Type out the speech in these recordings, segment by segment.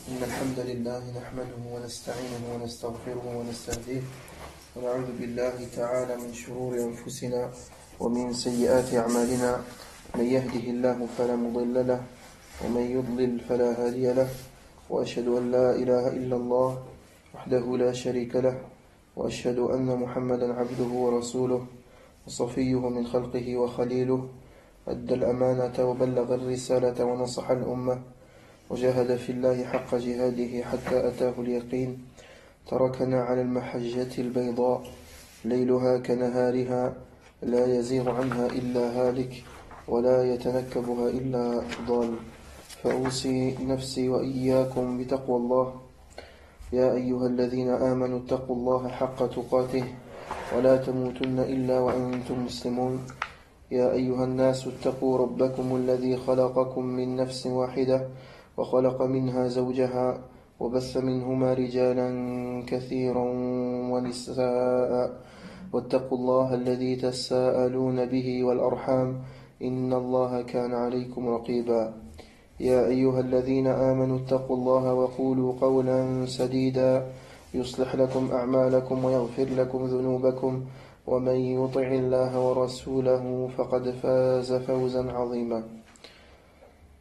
إن الحمد لله نحمده ونستعينه ونستغفره ونستهديه ونعوذ بالله تعالى من شرور أنفسنا ومن سيئات أعمالنا. من يهده الله فلا مضل له ومن يضلل فلا هادي له، وأشهد أن لا إله إلا الله وحده لا شريك له، وأشهد أن محمدا عبده ورسوله وصفيه من خلقه وخليله، أدى الأمانة وبلغ الرسالة ونصح الأمة وجاهد في الله حق جهاده حتى أتاه اليقين. تركنا على المحجة البيضاء ليلها كنهارها لا يزيغ عنها إلا هالك ولا يتنكبها إلا ضال. فأوصي نفسي وإياكم بتقوى الله. يا أيها الذين آمنوا اتقوا الله حق تقاته ولا تموتن إلا وأنتم مسلمون. يا أيها الناس اتقوا ربكم الذي خلقكم من نفس واحدة وخلق منها زوجها وبث منهما رجالا كثيرا ونساء، واتقوا الله الذي تساءلون به والأرحام إن الله كان عليكم رقيبا. يا أيها الذين آمنوا اتقوا الله وقولوا قولا سديدا يصلح لكم أعمالكم ويغفر لكم ذنوبكم، ومن يطع الله ورسوله فقد فاز فوزا عظيما.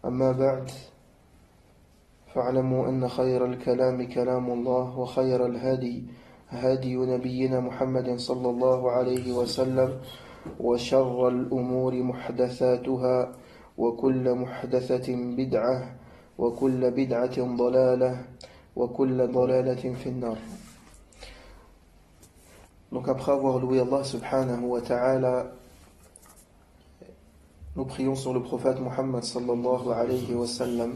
أما بعد، فاعلموا أن خير الكلام كلام الله، وخير الهدي هدي نبينا محمد صلى الله عليه وسلم، وشر الأمور محدثاتها، وكل محدثة بدعة، وكل بدعة ضلالة، وكل ضلالة في النار. Donc après avoir loué Allah subhanahu wa ta'ala, nous prions sur le prophète Muhammad sallallahu alayhi wa sallam.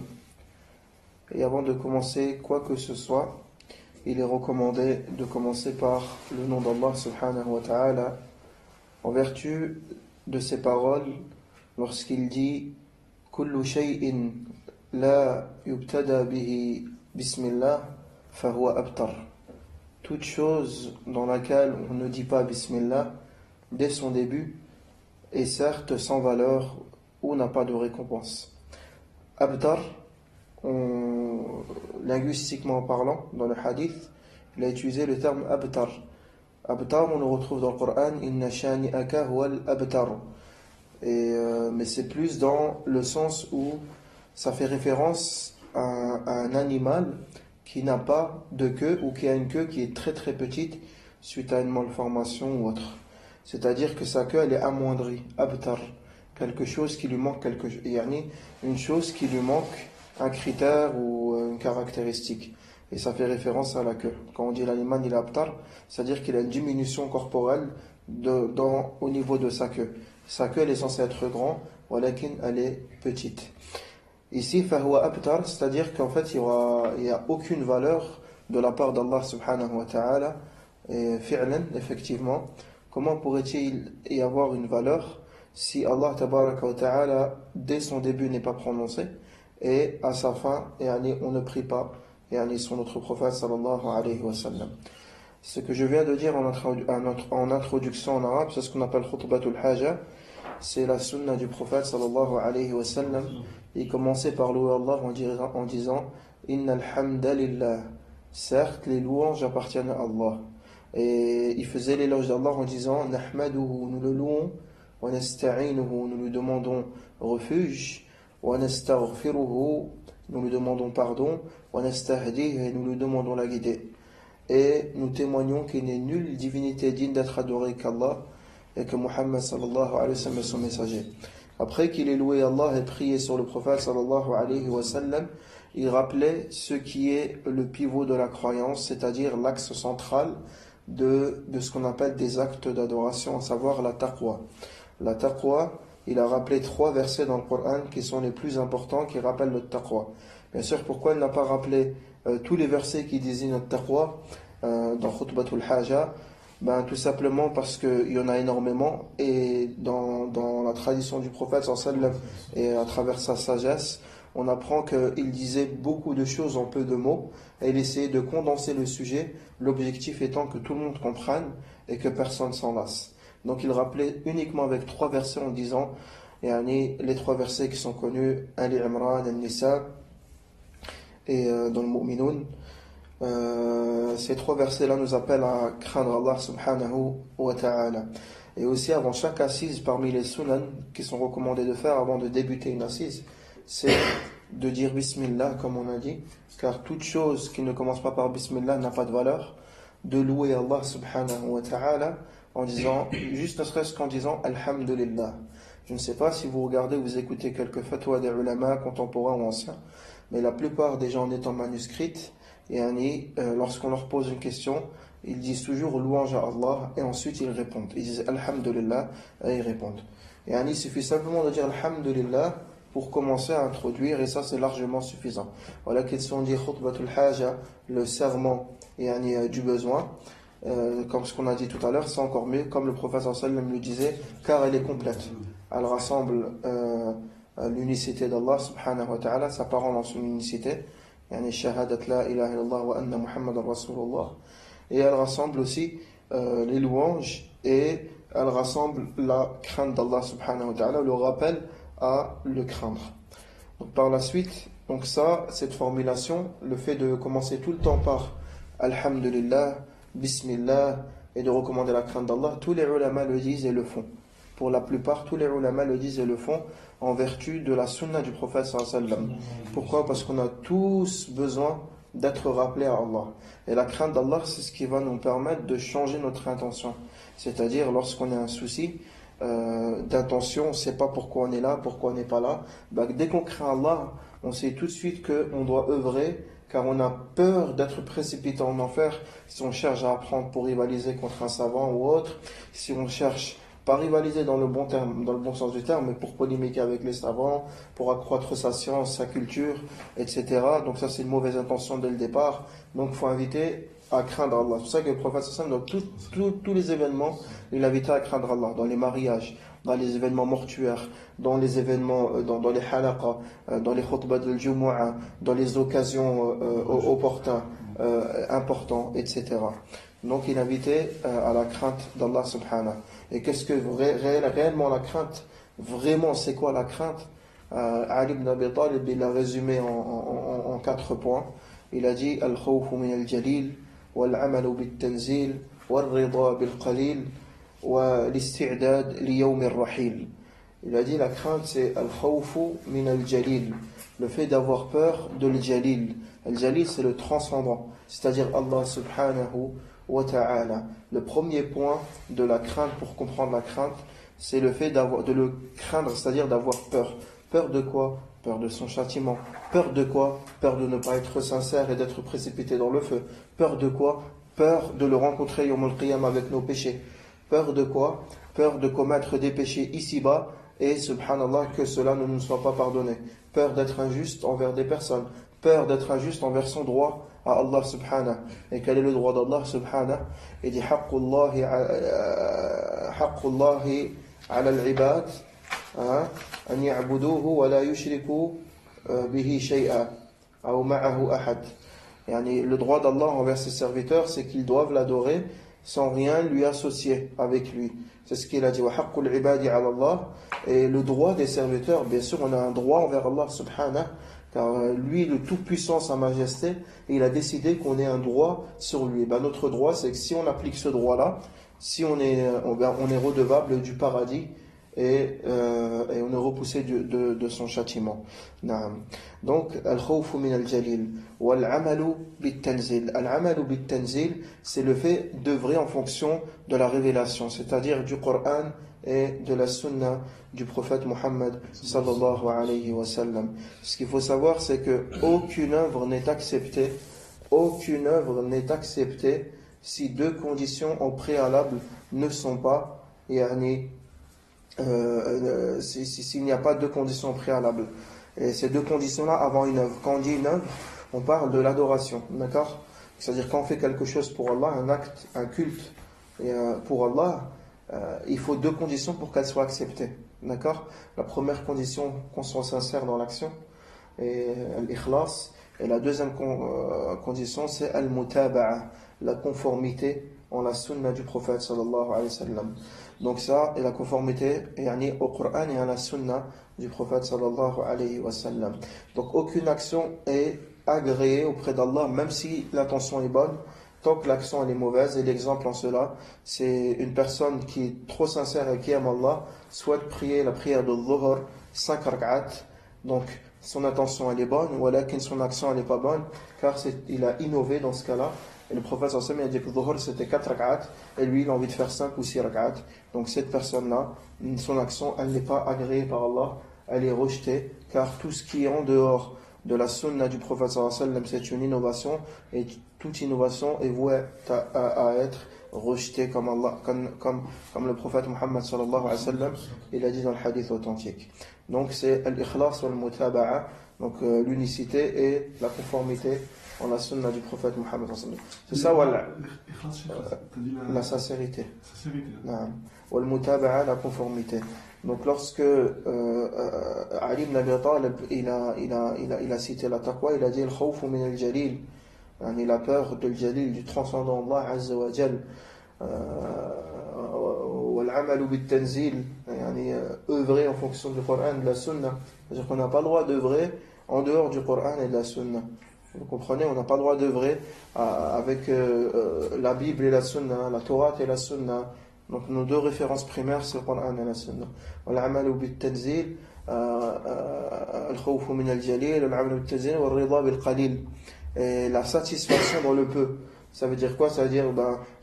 Et avant de commencer quoi que ce soit, il est recommandé de commencer par le nom d'Allah subhanahu wa ta'ala, en vertu de ses paroles lorsqu'il dit kullu shay'in la yubtada bihi bismillah fahuwa abtar. Toute chose dans laquelle on ne dit pas bismillah dès son début est certes sans valeur ou n'a pas de récompense. Abtar, linguistiquement parlant, dans le hadith, il a utilisé le terme abtar. Abtar, on le retrouve dans le Coran, inna shani'aka huwal abtar. Mais c'est plus dans le sens où ça fait référence à un animal qui n'a pas de queue ou qui a une queue qui est très très petite suite à une malformation ou autre. C'est-à-dire que sa queue elle est amoindrie, abtar, quelque chose qui lui manque, une chose qui lui manque, un critère ou une caractéristique. Et ça fait référence à la queue. Quand on dit l'animal il est abtar, c'est-à-dire qu'il a une diminution corporelle au niveau de sa queue. Sa queue elle est censée être grande, walakin elle est petite. Ici, fahuwa abtar, c'est-à-dire qu'en fait, il n'y a aucune valeur de la part d'Allah subhanahu wa ta'ala. Et fi'lan, effectivement, comment pourrait-il y avoir une valeur si Allah tabaraka wa ta'ala, dès son début, n'est pas prononcé, et à sa fin, on ne prie pas, sur notre prophète sallallahu alayhi wa sallam. Ce que je viens de dire en introduction en arabe, c'est ce qu'on appelle khutbatul haja. C'est la sunna du prophète sallallahu alayhi wa sallam. Il commençait par louer Allah en disant Innal hamda lillah. Certes, les louanges appartiennent à Allah. Et il faisait l'éloge d'Allah en disant Nahmaduhu, nous le louons, wa nasta'inuhu, nous lui demandons refuge, wa nastaghfiruhu, nous lui demandons pardon, wa nastahdihi, et nous lui demandons la guidée. Et nous témoignons qu'il n'est nulle divinité digne d'être adorée qu'Allah, et que Muhammad sallallahu alayhi wa sallam est son messager. Après qu'il ait loué Allah et prié sur le prophète sallallahu alayhi wa sallam, il rappelait ce qui est le pivot de la croyance, c'est-à-dire l'axe central de ce qu'on appelle des actes d'adoration, à savoir la taqwa. La taqwa, il a rappelé 3 versets dans le Coran qui sont les plus importants, qui rappellent le taqwa. Bien sûr, pourquoi il n'a pas rappelé tous les versets qui désignent le taqwa dans Khutbatul Haja? Tout simplement parce qu'il y en a énormément, et dans la tradition du prophète sallallahu alayhi wa sallam et à travers sa sagesse, on apprend qu'il disait beaucoup de choses en peu de mots, et il essayait de condenser le sujet, l'objectif étant que tout le monde comprenne et que personne s'en lasse. Donc il rappelait uniquement avec 3 versets en disant, les 3 versets qui sont connus, Ali Imran, Al-Nisa, et dans le Mu'minun. Ces 3 versets-là nous appellent à craindre Allah subhanahu wa ta'ala. Et aussi avant chaque assise, parmi les sunan qui sont recommandés de faire avant de débuter une assise, c'est de dire Bismillah, comme on a dit, car toute chose qui ne commence pas par Bismillah n'a pas de valeur. De louer Allah subhanahu wa ta'ala en disant, juste ne serait-ce qu'en disant Alhamdulillah. Je ne sais pas si vous regardez, vous écoutez quelques fatwas des ulama contemporains ou anciens, mais la plupart des gens en étant manuscrites, lorsqu'on leur pose une question, ils disent toujours louange à Allah et ensuite ils répondent. Ils disent Alhamdulillah et ils répondent. Et il suffit simplement de dire Alhamdulillah pour commencer à introduire, et ça c'est largement suffisant. Voilà qu'ils sont dit khutbatul haja, le serment du besoin, comme ce qu'on a dit tout à l'heure, c'est encore mieux, comme le prophète sallallahu alayhi wa sallam le disait, car elle est complète. Elle rassemble l'unicité d'Allah subhanahu wa ta'ala, sa parole en son unicité, shahadat la ilaha illallah wa anna muhammadan rasulullah, et elle rassemble aussi les louanges, et elle rassemble la crainte d'Allah subhanahu wa ta'ala, le rappel à le craindre. Donc par la suite, donc ça, cette formulation, le fait de commencer tout le temps par Alhamdulillah, Bismillah, et de recommander la crainte d'Allah, tous les ulama le disent et le font. Pour la plupart, tous les ulama le disent et le font en vertu de la sunna du prophète sallallahu alayhi wa sallam. Pourquoi? Parce qu'on a tous besoin d'être rappelés à Allah. Et la crainte d'Allah, c'est ce qui va nous permettre de changer notre intention. C'est-à-dire, lorsqu'on a un souci d'intention, on ne sait pas pourquoi on est là, pourquoi on n'est pas là, dès qu'on craint Allah, on sait tout de suite qu'on doit œuvrer, car on a peur d'être précipité en enfer si on cherche à apprendre pour rivaliser contre un savant ou autre, si on cherche pas rivaliser dans le bon terme, dans le bon sens du terme, mais pour polémiquer avec les savants, pour accroître sa science, sa culture, etc. Donc ça c'est une mauvaise intention dès le départ. Donc il faut inviter à craindre Allah. C'est pour ça que le prophète sallallahu alayhi wa sallam, dans tous les événements, il invitait à craindre Allah, dans les mariages, dans les événements mortuaires, dans les événements, dans les halaqa, dans les khutbah de Jumu'ah, dans les occasions opportunes, importants, etc. Donc il invitait à la crainte d'Allah subhanahu. Et qu'est-ce que réellement la crainte? Vraiment, c'est quoi la crainte? Ali ibn Abi Talib, il l'a résumé en 4 points. Il a dit Al-khawfu min al-jalil, wal-amalu bit-tanzil, wal-rida bil-qalil, wal-isti'dad li-yawm ar-rahil. Il a dit la crainte c'est Al-khawfu min al-jalil, le fait d'avoir peur de al-jalil. Al-jalil c'est le transcendant, c'est-à-dire Allah subhanahu wa ta'ala. Le premier point de la crainte, pour comprendre la crainte, c'est le fait de le craindre, c'est-à-dire d'avoir peur. Peur de quoi? Peur de son châtiment. Peur de quoi? Peur de ne pas être sincère et d'être précipité dans le feu. Peur de quoi? Peur de le rencontrer yawm al-qiyam avec nos péchés. Peur de quoi? Peur de commettre des péchés ici-bas et subhanallah que cela ne nous soit pas pardonné. Peur d'être injuste envers des personnes. Peur d'être injuste envers son droit à Allah subhanahu. Et quel est le droit d'Allah subhanahu? Il dit haqqullahi ala al-ibad an ya'buduhu wa la yushriku bihi shay'a aw ma'ahu ahad. Le droit d'Allah envers ses serviteurs, c'est qu'ils doivent l'adorer sans rien lui associer avec lui. C'est ce qu'il a dit wa haqqul ibadi ala Allah. Et le droit des serviteurs, bien sûr, on a un droit envers Allah subhanahu, car lui, le Tout-Puissant, sa majesté, il a décidé qu'on ait un droit sur lui. Notre droit, c'est que si on applique ce droit-là, si on est redevable du paradis et on est repoussé de son châtiment. Donc, al-khawfu min al-jalil wal-amalu bit-tanzil. Al-amalu bit-tanzil, c'est le fait d'œuvrer en fonction de la révélation, c'est-à-dire du Coran et de la sunna du prophète Muhammad sallallahu alayhi wa sallam. Ce qu'il faut savoir, c'est que aucune œuvre n'est acceptée si 2 conditions au préalable ne sont pas s'il n'y a pas 2 conditions préalables. Et ces 2 conditions-là avant une œuvre. Quand on dit une œuvre, on parle de l'adoration, d'accord? C'est-à-dire quand on fait quelque chose pour Allah, un acte, un culte pour Allah, il faut 2 conditions pour qu'elle soit acceptée, d'accord? La première condition, qu'on soit sincère dans l'action, et l'ikhlas. Et la deuxième condition, c'est al-mutaba'a, la conformité en la sunna du prophète sallallahu alayhi wa sallam. Donc ça, et la conformité au Coran et à la sunna du prophète sallallahu alayhi wa sallam. Donc aucune action est agréé auprès d'Allah, même si l'intention est bonne, tant que l'action elle est mauvaise. Et l'exemple en cela, c'est une personne qui est trop sincère et qui aime Allah, souhaite prier la prière de Dhuhr, 5 rak'at, donc son intention elle est bonne, ou alors que son action elle n'est pas bonne, car il a innové dans ce cas-là. Et le prophète sallallahu alayhi wa sallam a dit que Dhuhr c'était 4 rak'at, et lui il a envie de faire 5 ou 6 rak'at. Donc cette personne-là, son action elle n'est pas agréée par Allah, elle est rejetée, car tout ce qui est en dehors de la sunna du prophète sallallahu alayhi wa sallam, c'est une innovation, et toute innovation est vouée à être rejetée comme le prophète Muhammad sallallahu alayhi wa sallam, il a dit dans le hadith authentique. Donc c'est al-ikhlas wal-mutaba'a, donc l'unicité et la conformité en la sunna du prophète Muhammad sallallahu alayhi wa sallam. C'est ça, la sincérité. Wal-mutaba'a, la conformité. Donc lorsque Ali ibn Abi Talib il a cité la taqwa, il a dit al-khawfu min al-jalil, yani la peur de al-jalil, du transcendant Allah azza wa jal, wal-amalu bit-tanzil, yani œuvrer en fonction du Coran et de la sunna. C'est-à-dire qu'on n'a pas le droit d'œuvrer en dehors du Coran et de la sunna. Vous comprenez, on n'a pas le droit d'œuvrer avec la Bible et la sunna, la Torah et la sunna. Donc nos deux références primaires, c'est le Coran et la Sunna. Al-amalu bit-tanzil, al-khawfu min al-jalil, al-amalu bit-tanzil, wal-rida bil-qalil. Et la satisfaction dans le peu. Ça veut dire quoi? Ça veut dire,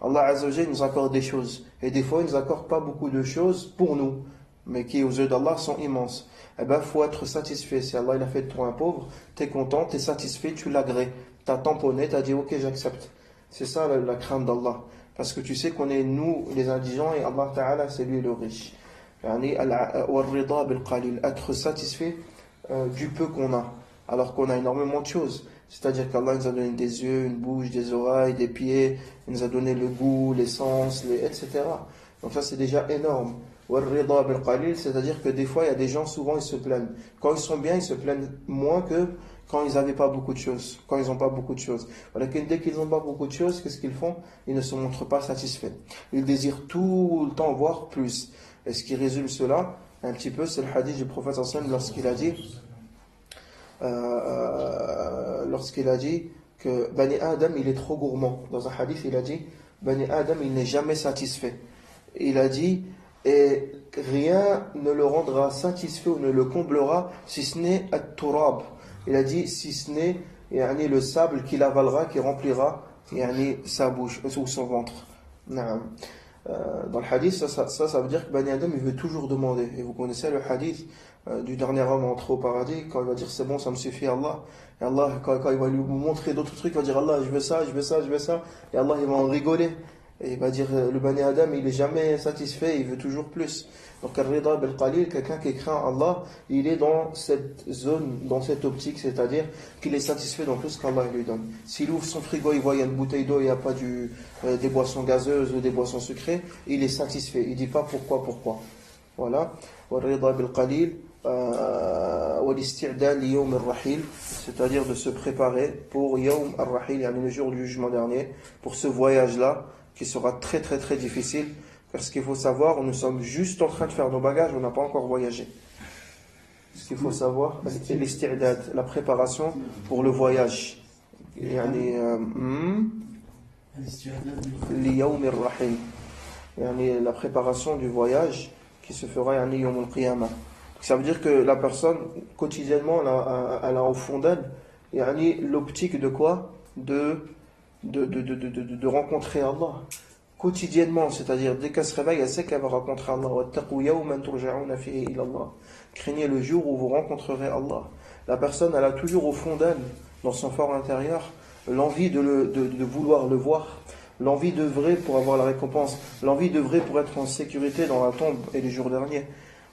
Allah Azza wa Jalla nous accorde des choses. Et des fois, il nous accorde pas beaucoup de choses pour nous, mais qui aux yeux d'Allah sont immenses. Eh ben, faut être satisfait. Si Allah il a fait de toi un pauvre, t'es content, t'es satisfait, tu l'agrées. T'as tamponné, t'as dit, ok, j'accepte. C'est ça la crainte d'Allah. Parce que tu sais qu'on est nous les indigents et Allah Ta'ala c'est lui le riche. Être satisfait du peu qu'on a, alors qu'on a énormément de choses. C'est-à-dire qu'Allah nous a donné des yeux, une bouche, des oreilles, des pieds, il nous a donné le goût, l'essence, etc. Donc ça c'est déjà énorme. C'est-à-dire que des fois il y a des gens, souvent ils se plaignent. Quand ils sont bien, ils se plaignent moins que quand ils n'avaient pas beaucoup de choses, quand ils n'ont pas beaucoup de choses. Voilà, dès qu'ils n'ont pas beaucoup de choses, qu'est-ce qu'ils font? Ils ne se montrent pas satisfaits. Ils désirent tout le temps voir plus. Et ce qui résume cela, un petit peu, c'est le hadith du prophète sallallahu lorsqu'il a dit que Bani Adam, il est trop gourmand. Dans un hadith, il a dit, Bani Adam, il n'est jamais satisfait. Il a dit, et rien ne le rendra satisfait ou ne le comblera, si ce n'est at-turab. Il a dit, si ce n'est le sable qu'il avalera, qui remplira sa bouche ou son ventre. Dans le hadith, ça veut dire que Bani Adam, il veut toujours demander. Et vous connaissez le hadith du dernier homme entré au paradis, quand il va dire c'est bon, ça me suffit, Allah. Et Allah, quand il va lui montrer d'autres trucs, il va dire Allah, je veux ça, je veux ça, je veux ça. Et Allah, il va en rigoler. Et il va dire, le Bani Adam, il est jamais satisfait, il veut toujours plus. Donc, al-rida bil-qalil, quelqu'un qui craint Allah, il est dans cette zone, dans cette optique, c'est-à-dire qu'il est satisfait dans tout ce qu'Allah lui donne. S'il ouvre son frigo, il voit il y a une bouteille d'eau, il n'y a pas des boissons gazeuses ou des boissons sucrées, il est satisfait. Il ne dit pas pourquoi. Voilà. Al-rida bil-qalil, wal-isti'dal li yawm ar-rahil, c'est-à-dire de se préparer pour yawm ar-rahil, le jour du jugement dernier, pour ce voyage-là, qui sera très très très difficile. Parce qu'il faut savoir, nous sommes juste en train de faire nos bagages, on n'a pas encore voyagé. Ce qu'il faut savoir, c'est l'isti'dad, la préparation pour le voyage. La préparation du voyage qui se fera yawm al-qiyamah. Ça veut dire que la personne, quotidiennement, elle a au fond d'elle l'optique de quoi? De rencontrer Allah. Quotidiennement, c'est-à-dire dès qu'elle se réveille, elle sait qu'elle va rencontrer Allah. Craignez le jour où vous rencontrerez Allah. La personne, elle a toujours au fond d'elle, dans son fort intérieur, l'envie de vouloir le voir, l'envie d'œuvrer pour avoir la récompense, l'envie d'œuvrer pour être en sécurité dans la tombe et les jours derniers,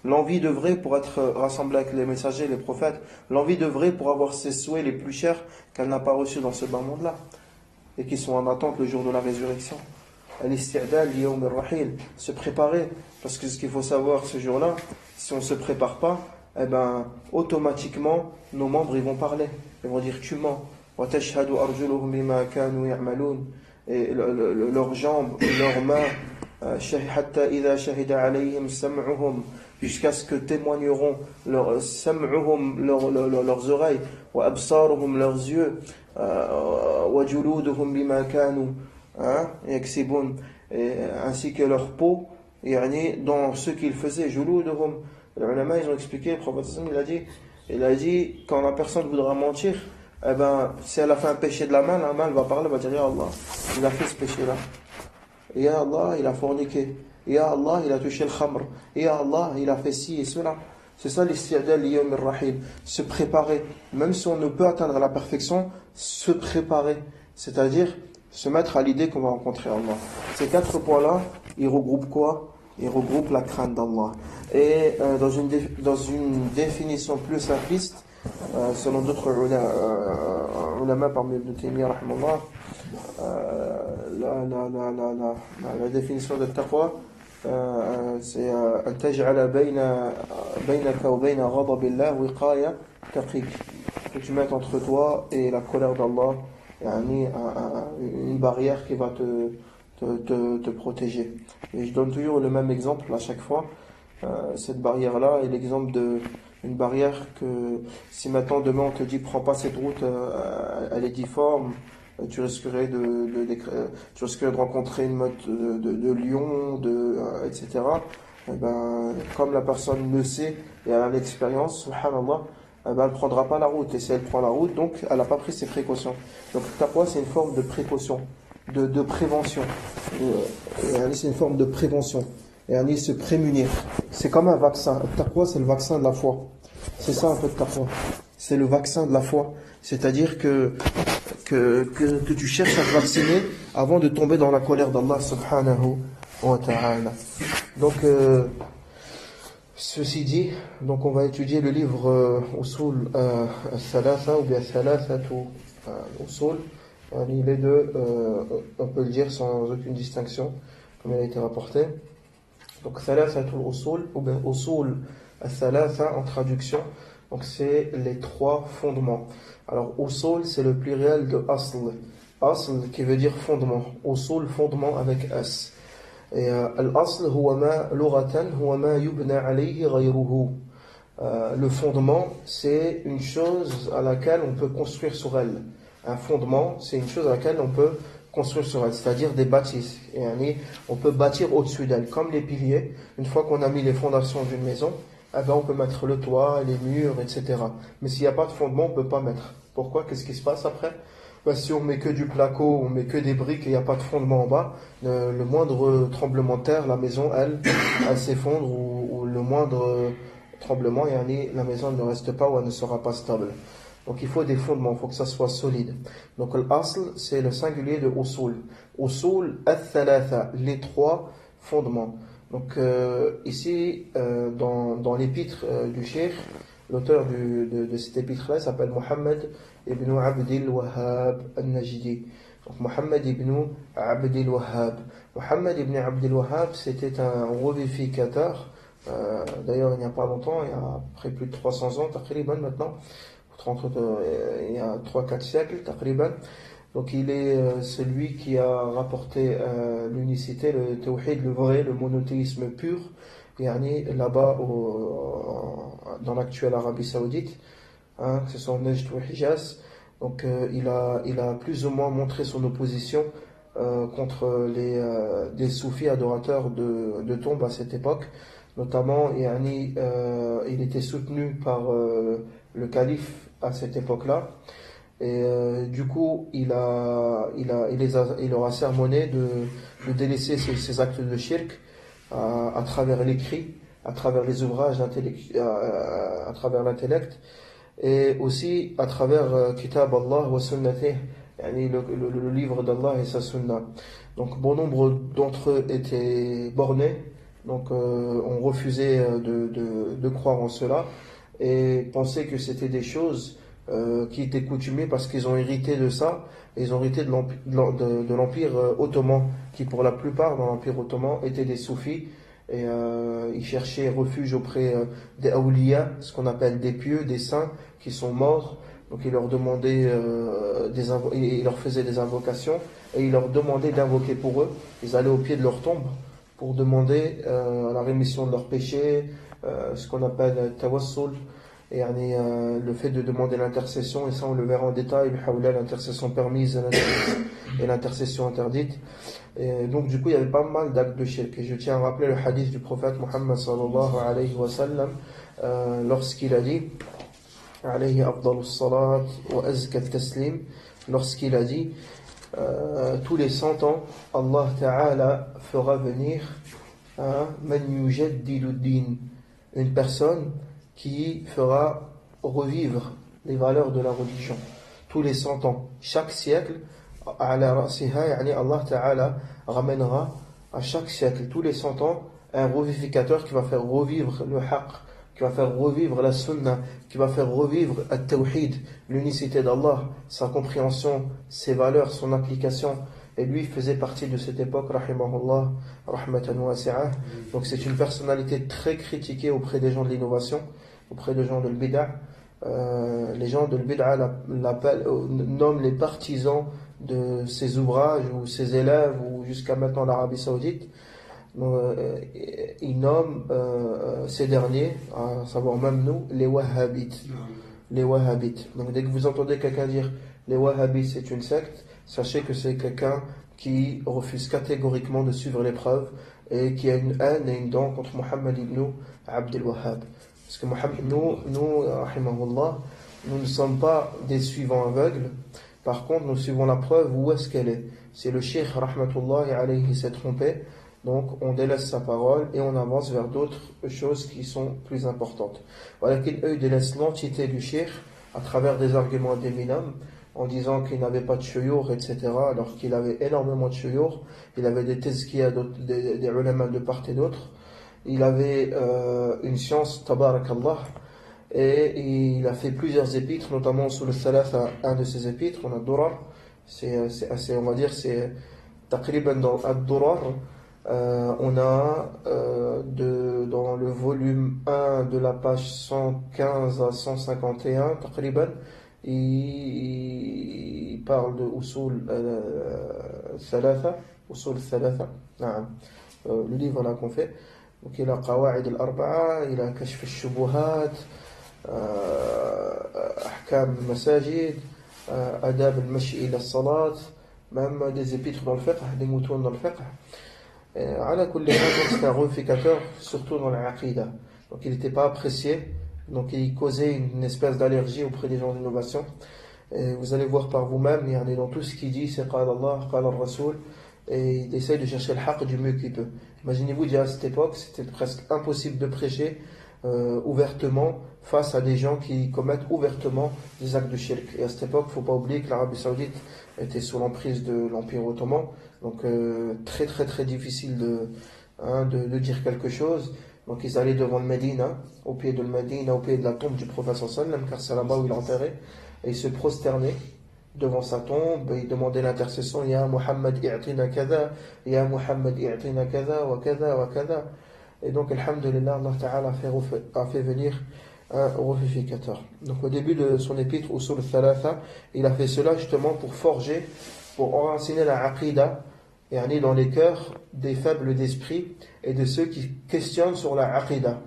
l'envie d'œuvrer pour être rassemblée avec les messagers, les prophètes, l'envie d'œuvrer pour avoir ses souhaits les plus chers qu'elle n'a pas reçus dans ce bas monde-là et qui sont en attente le jour de la résurrection. Al-isti'dal yawm ar-rahil, se préparer, parce que ce qu'il faut savoir ce jour-là, si on ne se prépare pas, automatiquement nos membres ils vont parler, ils vont dire tu mens. Wa tashhadu arjuluhum bima kanu ya'malun, et leurs jambes, leurs mains, hatta idha shahida alayhim sam'uhum, jusqu'à ce que témoigneront leurs oreilles, وأبصارهم leurs yeux وجلودهم بما كانوا يكسبون ainsi que leur peau يعني dans ce qu'ils faisaient جلودهم. Les ulama ils ont expliqué, le prophète il a dit quand la personne voudra mentir, eh ben, si elle a fait un péché de la main va parler, va dire Ya Allah, il a fait ce péché-là. Ya Allah, il a forniqué. Ya Allah, il a touché le khamr. Ya Allah, il a fait ci et cela. C'est ça l'isti'dal liyawm ar-rahil. Se préparer. Même si on ne peut atteindre la perfection, se préparer. C'est-à-dire se mettre à l'idée qu'on va rencontrer Allah. Ces 4 points-là, ils regroupent quoi? Ils regroupent la crainte d'Allah. Et dans une définition plus simpliste, selon d'autres ulama parmi Ibn Taymiyyah rahimahullah, la définition de taqwa c'est أن تجعل بينك وبين غضب الله وقاية تقيك. Que tu mettes entre toi et la colère d'Allah une barrière qui va te protéger. Et je donne toujours le même exemple à chaque fois. Cette barrière-là est l'exemple d'une barrière que si maintenant demain on te dit prends pas cette route, elle est difforme, tu risquerais de rencontrer une meute de lions, etc. Et ben, comme la personne le sait et elle a l'expérience, subhanallah, elle ne prendra pas la route. Et si elle prend la route, donc elle n'a pas pris ses précautions. Donc taqwa, c'est une forme de précaution, de prévention. C'est une forme de prévention. Et se prémunir. C'est comme un vaccin. Taqwa, c'est le vaccin de la foi. C'est ça un peu de taqwa. C'est le vaccin de la foi. C'est-à-dire que tu cherches à te vacciner avant de tomber dans la colère d'Allah subhanahu wa ta'ala. Donc, ceci dit, donc on va étudier le livre Usul al-Thalatha ou bien Thalathatu Usul. Il est on peut le dire sans aucune distinction, comme il a été rapporté. Donc Thalathatul Usul ou bien Usul al-Thalatha en traduction. Donc c'est les 3 fondements. Alors Usul c'est le pluriel de Asl. Asl qui veut dire fondement. Usul fondement avec S. Et al-Asl huwa ma lughatan huwa ma yubna alayhi ghayruhu. Le fondement c'est une chose à laquelle on peut construire sur elle. Un fondement c'est une chose à laquelle on peut construire sur elle, c'est-à-dire des bâtisses. Et on peut bâtir au-dessus d'elle, comme les piliers. Une fois qu'on a mis les fondations d'une maison, on peut mettre le toit, les murs, etc. Mais s'il n'y a pas de fondement, on ne peut pas mettre. Pourquoi? Qu'est-ce qui se passe après? Si on met que du placo, on met que des briques et il n'y a pas de fondement en bas, le moindre tremblement de terre, la maison, elle s'effondre, ou le moindre tremblement, la maison ne reste pas ou elle ne sera pas stable. Donc il faut des fondements, il faut que ça soit solide. Donc l'asl, c'est le singulier de usul. Usul al-thalatha, les 3 fondements. Donc ici, dans l'épître du cheikh, l'auteur de cette épître-là s'appelle Muhammad ibn Abdil Wahhab al-Najdi. Donc Muhammad ibn Abdil Wahhab. Muhammad ibn Abdil Wahhab, c'était un revivificateur. D'ailleurs, il n'y a pas longtemps, il y a après plus de 300 ans, taqriban maintenant, il y a 3-4 siècles, taqriban. Donc il est celui qui a rapporté l'unicité, le tawhid, le vrai, le monothéisme pur, là-bas dans l'actuelle Arabie Saoudite, que ce soit en Najd ou Hijaz. Donc il a plus ou moins montré son opposition contre des soufis adorateurs de tombes à cette époque. Notamment, il était soutenu par le calife à cette époque-là. Et du coup, il leur a sermonné de délaisser ces actes de shirk à travers l'écrit, à travers les ouvrages, à travers l'intellect, et aussi à travers Kitab Allah wa Sunnatih, le livre d'Allah et sa Sunna. Donc bon nombre d'entre eux étaient bornés, donc ont refusé de croire en cela et pensaient que c'était des choses qui étaient coutumiers parce qu'ils ont hérité de ça. Ils ont hérité de l'Empire ottoman, qui pour la plupart dans l'Empire ottoman étaient des soufis, et ils cherchaient refuge auprès des awliya, ce qu'on appelle des pieux, des saints qui sont morts. Donc ils leur demandaient, ils leur faisaient des invocations et ils leur demandaient d'invoquer pour eux. Ils allaient au pied de leur tombe pour demander la rémission de leurs péchés, ce qu'on appelle tawassul. le fait de demander l'intercession, et ça on le verra en détail, l'intercession permise et l'intercession interdite. Et donc du coup il y avait pas mal d'actes de shirk. Et je tiens à rappeler le hadith du prophète Muhammad sallallahu alayhi wa sallam, lorsqu'il a dit alayhi afdalus salat wa azka taslim, lorsqu'il a dit tous les 100 ans Allah Ta'ala fera venir man yujaddidu din, une personne qui fera revivre les valeurs de la religion. Tous les 100 ans, chaque siècle, Allah Ta'ala ramènera à chaque siècle, tous les 100 ans, un revivificateur qui va faire revivre le haqq, qui va faire revivre la sunna, qui va faire revivre at-tawhid, l'unicité d'Allah, sa compréhension, ses valeurs, son application. Et lui faisait partie de cette époque, rahimahullah, rahmatan wasi'ah. Donc c'est une personnalité très critiquée auprès des gens de l'innovation, auprès des gens de l'bid'a. Les gens de l'bid'a nomment les partisans de ses ouvrages ou ses élèves, ou jusqu'à maintenant l'Arabie Saoudite. Ils nomment ces derniers, à savoir même nous, les wahhabites. Les wahhabites. Donc dès que vous entendez quelqu'un dire les wahhabites c'est une secte, sachez que c'est quelqu'un qui refuse catégoriquement de suivre les preuves et qui a une haine et une dent contre Muhammad ibn Abd al-Wahhab. Parce que rahimahullah, nous ne sommes pas des suivants aveugles. Par contre, nous suivons la preuve où est-ce qu'elle est. Si le cheikh rahmatullahi alayhi s'est trompé, donc on délaisse sa parole et on avance vers d'autres choses qui sont plus importantes. Voilà qu'eux délaissent l'entité du cheikh à travers des arguments d'éminents, en disant qu'il n'avait pas de shuyukh, etc., alors qu'il avait énormément de shuyukh. Il avait des tazkiyah, des ulama de part et d'autre. Il avait une science, tabarakallah, et il a fait plusieurs épîtres, notamment sous le thalatha, un de ses épîtres, on a Durar, c'est assez, on va dire, c'est taqriban dans Ad-Durar. On a dans le volume 1 de la page 115 à 151, taqriban, il parle de usul thalatha, le livre là qu'on fait. Donc il a Qawa'id al-Arba'a, il a Kashf al-Shubuhat, Ahkam al-Masajid, Adab al-Mashi ila al-Salat, même des épîtres dans le fiqh, des moutons dans le fiqh. Ala kulli hal, c'est un revivificateur, surtout dans la aqidah. Donc il n'était pas apprécié, donc il causait une espèce d'allergie auprès des gens d'innovation. Et vous allez voir par vous-même, dans tout ce qu'il dit, c'est Qala Allah, Qala al-Rasul, et il essaye de chercher le haqq du mieux qu'il peut. Imaginez-vous, déjà à cette époque, c'était presque impossible de prêcher ouvertement face à des gens qui commettent ouvertement des actes de shirk. Et à cette époque, il ne faut pas oublier que l'Arabie Saoudite était sous l'emprise de l'Empire Ottoman, donc très très très difficile de dire quelque chose. Donc ils allaient devant le Médina, au pied de la tombe du prophète sallallahu, car c'est là-bas où il est enterré, et ils se prosternaient devant sa tombe, et ils demandaient l'intercession, Ya Muhammad i'tina kada, Ya Muhammad i'tina kada, wa kada, wa kada. Et donc, alhamdulillah, Allah Ta'ala a fait venir un revivificateur. Donc au début de son épître, Usul al-Thalatha, il a fait cela justement pour enraciner la aqidah, dans les cœurs des faibles d'esprit et de ceux qui questionnent sur la aqidah.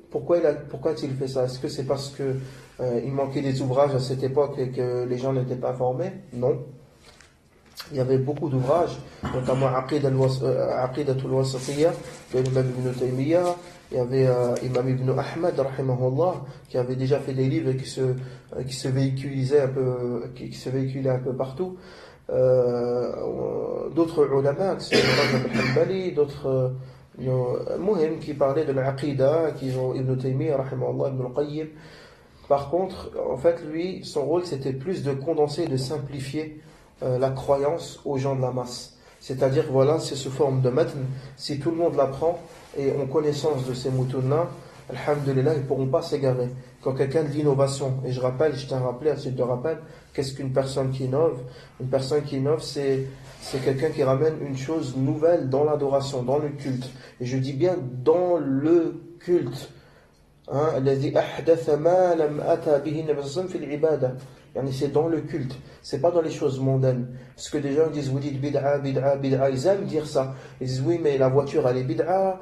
Pourquoi a-t-il fait ça? Est-ce que c'est parce que il manquait des ouvrages à cette époque et que les gens n'étaient pas formés? Non. Il y avait beaucoup d'ouvrages, notamment Aqidatul Wasatiyya de l'imam Ibn Taymiyyah. Il y avait Imam Ibn Ahmad, rahimahullah, qui avait déjà fait des livres qui se véhiculaient un peu partout. D'autres ulama, que c'est Ibn al-Hanbali, d'autres muhim qui parlaient de l'Aqida, qui ont Ibn Taymiyyah, rahimahullah, Ibn al-Qayyim. Par contre, en fait, lui, son rôle, c'était plus de condenser, de simplifier la croyance aux gens de la masse. C'est-à-dire, voilà, c'est sous forme de matn. Si tout le monde l'apprend et ont connaissance de ces moutons-là, alhamdulillah, ils ne pourront pas s'égarer. Quand quelqu'un dit innovation, et je tiens à rappeler, à suite de rappel, qu'est-ce qu'une personne qui innove? Une personne qui innove, c'est quelqu'un qui ramène une chose nouvelle dans l'adoration, dans le culte. Et je dis bien dans le culte. الذي أحدث ما لم أتى به النبي صلى الله عليه وسلم في العبادة. C'est dans le culte, c'est pas dans les choses mondaines. Parce que des gens disent, vous dites bid'a, bid'a, bid'a, ils aiment dire ça. Ils disent, oui, mais la voiture, elle est bid'a,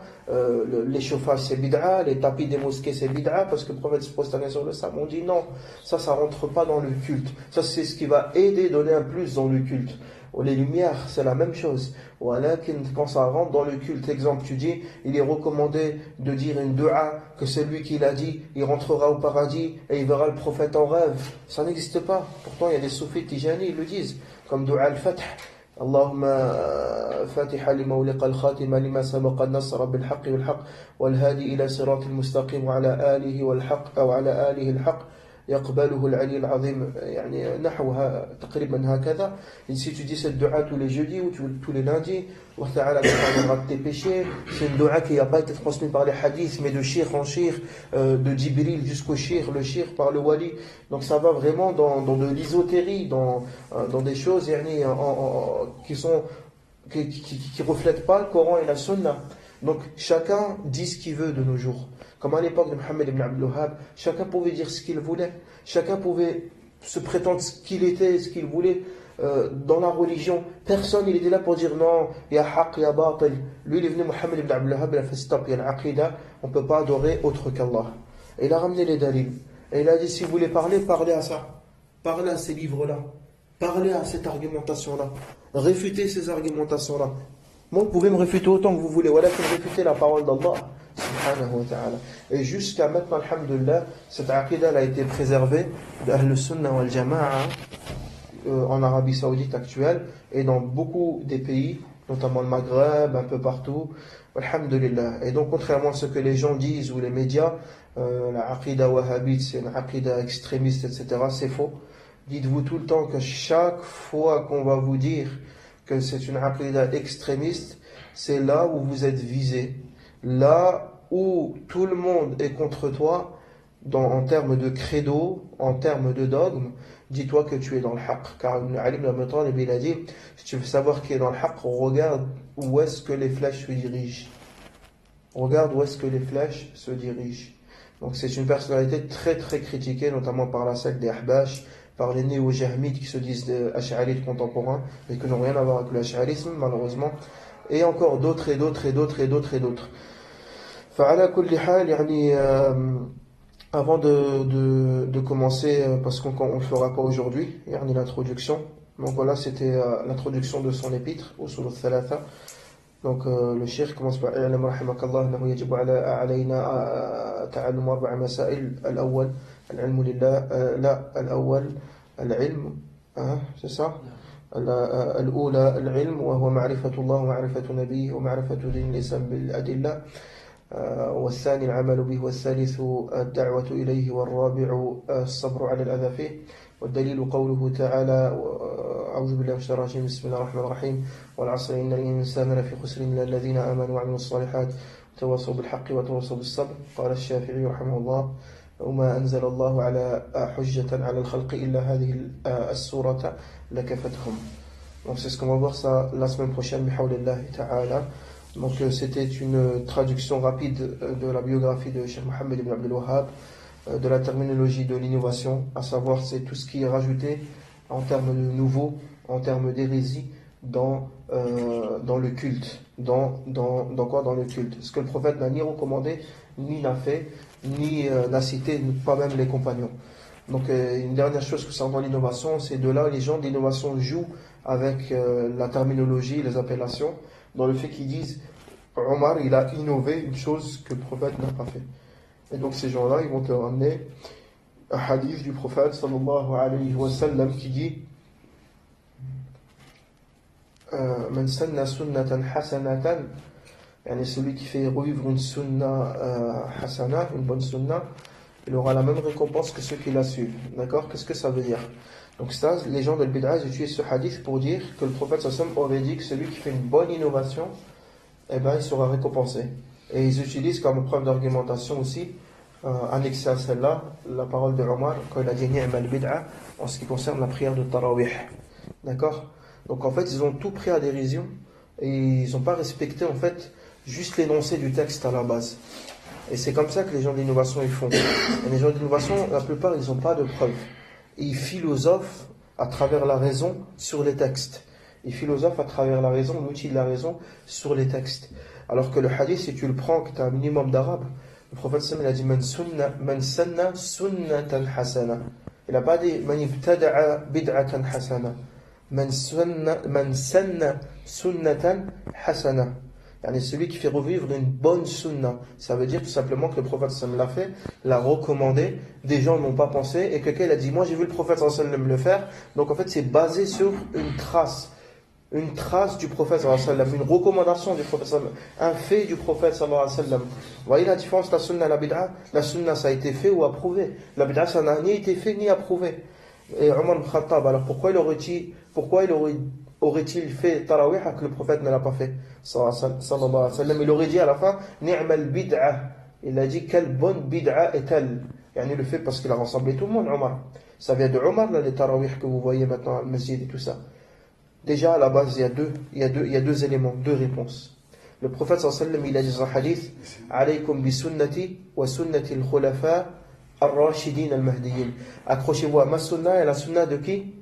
les chauffages, c'est bid'a, les tapis des mosquées, c'est bid'a, parce que le prophète se prosternait sur le sable. On dit non, ça rentre pas dans le culte. Ça, c'est ce qui va aider, donner un plus dans le culte. Les lumières, c'est la même chose. Voilà, quand ça rentre dans le culte, exemple, tu dis, il est recommandé de dire une dua, que celui qui l'a dit, il rentrera au paradis et il verra le prophète en rêve. Ça n'existe pas. Pourtant, il y a des soufis tijani, ils le disent, comme dua al-fath. Allahumma fatiha lima uliqa al-khatima lima sabaqa al-nasra bil-haqq wal-haqq wal-hadi ila sirat al-mustaqim wa ala alihi wal-haqq wa ala alihi al-haqq. يقبله العلي العظيم نحوها تقريبا هكذا. Et si tu dis cette dua tous les jeudis ou tous les lundis, Allah Ta'ala te pardonnera de tes péchés. C'est une dua qui n'a pas été transmise par les hadiths, mais de shir en shir, de Jibril jusqu'au shir, le shir par le wali. Donc ça va vraiment dans de l'ésotérie, dans des choses qui reflètent pas le Coran et la Sunna. Donc chacun dit ce qu'il veut de nos jours. Comme à l'époque de Mohammed ibn Abdul Wahhab, chacun pouvait dire ce qu'il voulait. Chacun pouvait se prétendre ce qu'il était, ce qu'il voulait dans la religion. Personne, il était là pour dire non, il y a haqq, il y a batil. Lui, il est venu, Mohammed ibn Abdul Wahhab, il a fait stop, il y a l'aqida, on ne peut pas adorer autre qu'Allah. Et il a ramené les dalils. Et il a dit, si vous voulez parler, parlez à ça. Parlez à ces livres-là. Parlez à cette argumentation-là. Réfutez ces argumentations-là. Moi, vous pouvez me réfuter autant que vous voulez. Voilà, que réfuter la parole d'Allah. Subhanahu wa ta'ala. Et jusqu'à maintenant, alhamdulillah, cette aqidah a été préservée d'Ahl Sunnah wal Jama'a en Arabie Saoudite actuelle et dans beaucoup des pays, notamment le Maghreb, un peu partout. Alhamdulillah. Et donc, contrairement à ce que les gens disent ou les médias, la aqidah wahhabite, c'est une aqidah extrémiste, etc., c'est faux. Dites-vous tout le temps que chaque fois qu'on va vous dire que c'est une aqidah extrémiste, c'est là où vous êtes visé. Là où tout le monde est contre toi, en termes de credo, en termes de dogme, dis-toi que tu es dans le haqq. Car Ali ibn Abi Talib, il a dit, si tu veux savoir qui est dans le haqq, regarde où est-ce que les flèches se dirigent. Regarde où est-ce que les flèches se dirigent. Donc c'est une personnalité très très critiquée, notamment par la secte des Ahbash, par les néo-jahmites qui se disent ash'arites contemporains, mais qui n'ont rien à voir avec l'ash'arisme, malheureusement. Et encore d'autres et d'autres et d'autres et d'autres et d'autres. فعلى كل حال avant de commencer, parce qu'on ne le fera pas aujourd'hui, l'introduction. Donc voilà, c'était l'introduction de son épître, Usul al-Thalatha. Donc le cheikh commence par اعلم رحمك الله أنه يجب علينا تعلم 4 مسائل. الأول العلم لله لا الأول العلم c'est ça. الأولى العلم وهو معرفة الله ومعرفة نبيه ومعرفة دين الإسلام بالأدلة. والثاني العمل به. والثالث الدعوة إليه. والرابع الصبر على الأذى فيه. والدليل قوله تعالى أعوذ بالله من الشيطان الرجيم بسم الله الرحمن الرحيم والعصر إن الإنسان لفي خسر إلا الذين آمنوا وعملوا الصالحات وتواصوا بالحق وتواصوا بالصبر. قال الشافعي رحمه الله وما أنزل الله على حجة على الخلق إلا هذه السورة لكفتهم. Donc c'est ce qu'on va voir ça la semaine prochaine bihawlillahi ta'ala. Donc c'était une traduction rapide de la biographie de Cheikh Mohammed ibn Abdul Wahhab, de la terminologie de l'innovation, à savoir c'est tout ce qui est rajouté en termes de nouveau, en termes d'hérésie dans le culte. Dans quoi? Dans le culte. Ce que le prophète n'a ni recommandé, ni n'a fait, ni n'a cité, pas même les compagnons. Donc une dernière chose concernant l'innovation, c'est de là les gens d'innovation jouent avec la terminologie, les appellations, dans le fait qu'ils disent Omar il a innové une chose que le prophète n'a pas fait. Et donc ces gens-là, ils vont te ramener un hadith du prophète sallallahu alayhi wa sallam qui dit Man sanna sunnatan hasanatan, celui qui fait revivre une sunna hasana, une bonne sunna, il aura la même récompense que ceux qui la suivent. D'accord? Qu'est-ce que ça veut dire? Donc ça, les gens de l'Bid'a utilisent ce hadith pour dire que le prophète sallallahu alayhi wa sallam aurait dit que celui qui fait une bonne innovation, il sera récompensé. Et ils utilisent comme preuve d'argumentation aussi, annexé à celle-là, la parole de Omar, quand il a dit Ni'ma al-bid'a, en ce qui concerne la prière de Tarawih. D'accord? Donc en fait, ils ont tout pris à dérision, et ils n'ont pas respecté en fait juste l'énoncé du texte à la base. Et c'est comme ça que les gens d'innovation ils font. Et les gens d'innovation, la plupart, ils n'ont pas de preuves. et il philosophe à travers la raison sur les textes. Il philosophe à travers la raison, l'outil de la raison sur les textes. Alors que le hadith, si tu le prends, que tu as un minimum d'arabe, le prophète sallallahu alayhi wa sallam a dit Man sanna sunnatan hasana. Il n'a pas dit Man ibtada'a bid'atan hasana. Man sanna sunnatan hasana. Yani celui qui fait revivre une bonne sunna. Ça veut dire tout simplement que le prophète sallallahu alayhi wa sallam l'a fait, l'a recommandé, des gens n'ont pas pensé, et quelqu'un a dit moi j'ai vu le prophète sallallahu alayhi wa sallam le faire. Donc en fait c'est basé sur une trace du prophète sallallahu alayhi wa sallam, une recommandation du prophète sallallahu alayhi wa sallam, un fait du prophète sallallahu alayhi wa sallam. Vous voyez la différence, la sunna et la bid'a? La sunna ça a été fait ou approuvé. La bid'a ça n'a ni été fait ni approuvé. Et Omar ibn Khattab, alors pourquoi il aurait-il fait tarawih que le prophète ne l'a pas fait sallallahu alayhi wa sallam? Il aurait dit à la fin ni'mal bid'a. Il a dit quelle bonne bid'a est-elle? Yani le fait parce qu'il a rassemblé tout le monde, Omar. Ça vient de Omar, là, les tarawih que vous voyez maintenant, le masjid et tout ça. Déjà à la base il y a deux éléments, deux réponses. Le prophète sallallahu alayhi wa sallam il a dit dans un hadith alaykum bi sunnati wa sunnati al-khulafa ar-rashidin al-mahdiyyin. Accrochez-vous à ma sunna et à la sunna de qui?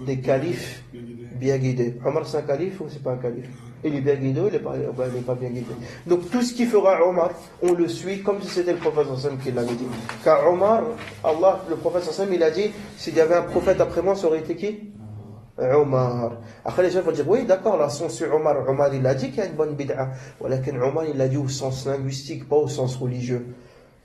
Des califes bien guidés. Omar c'est un calife ou c'est pas un calife? Il est bien guidé ou il n'est pas bien guidé? Donc tout ce qu'il fera Omar, on le suit comme si c'était le prophète sallallahu alayhi wa sallam qui l'avait dit. Car Omar, le prophète sallallahu alayhi wa sallam il a dit s'il y avait un prophète après moi, ça aurait été qui? Omar. Après les gens vont dire oui d'accord, là son sur Omar il a dit qu'il y a une bonne bid'a, mais Omar il l'a dit au sens linguistique, pas au sens religieux.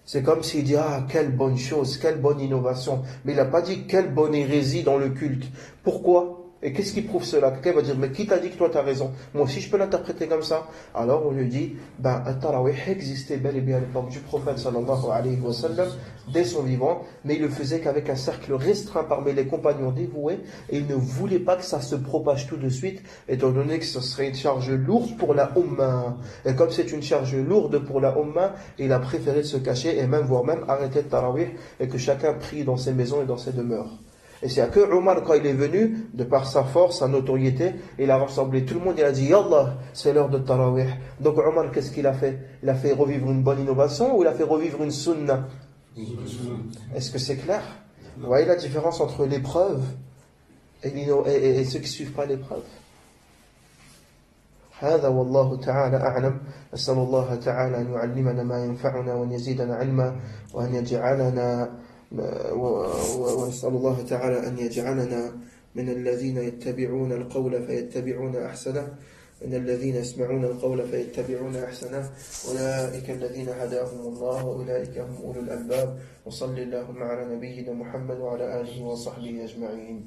C'est comme s'il dit ah quelle bonne chose, quelle bonne innovation, mais il n'a pas dit quelle bonne hérésie dans le culte. Pourquoi? Et qu'est-ce qui prouve cela? Quelqu'un va dire mais qui t'a dit que toi tu as raison? Moi aussi je peux l'interpréter comme ça. Alors on lui dit at-tarawih existait bel et bien à l'époque du prophète sallallahu alayhi wa sallam dès son vivant, mais il le faisait qu'avec un cercle restreint parmi les compagnons dévoués, et il ne voulait pas que ça se propage tout de suite, étant donné que ce serait une charge lourde pour la Ummah. Et comme c'est une charge lourde pour la Ummah, il a préféré se cacher et même voire même arrêter le tarawih et que chacun prie dans ses maisons et dans ses demeures. Et c'est à que Omar, quand il est venu, de par sa force, sa notoriété, il a rassemblé tout le monde, il a dit Yallah, c'est l'heure de tarawih. Donc Omar, qu'est-ce qu'il a fait? Il a fait revivre une bonne innovation ou il a fait revivre une sunna? Est-ce que c'est clair? Vous voyez la différence entre l'épreuve et ceux qui ne suivent pas l'épreuve. هذا والله تعالى أعلم. أسأل الله تعالى أن يعلمنا ما ينفعنا وأن يزيدنا علما وأن يجعلنا ونسأل الله تعالى أن يجعلنا من الذين يتبعون القول فيتبعون أحسنه، من الذين يسمعون القول فيتبعون أحسنه، أولئك الذين هداهم الله وأولئك هم أولو الألباب. وصل اللهم على نبينا محمد وعلى آله وصحبه أجمعين.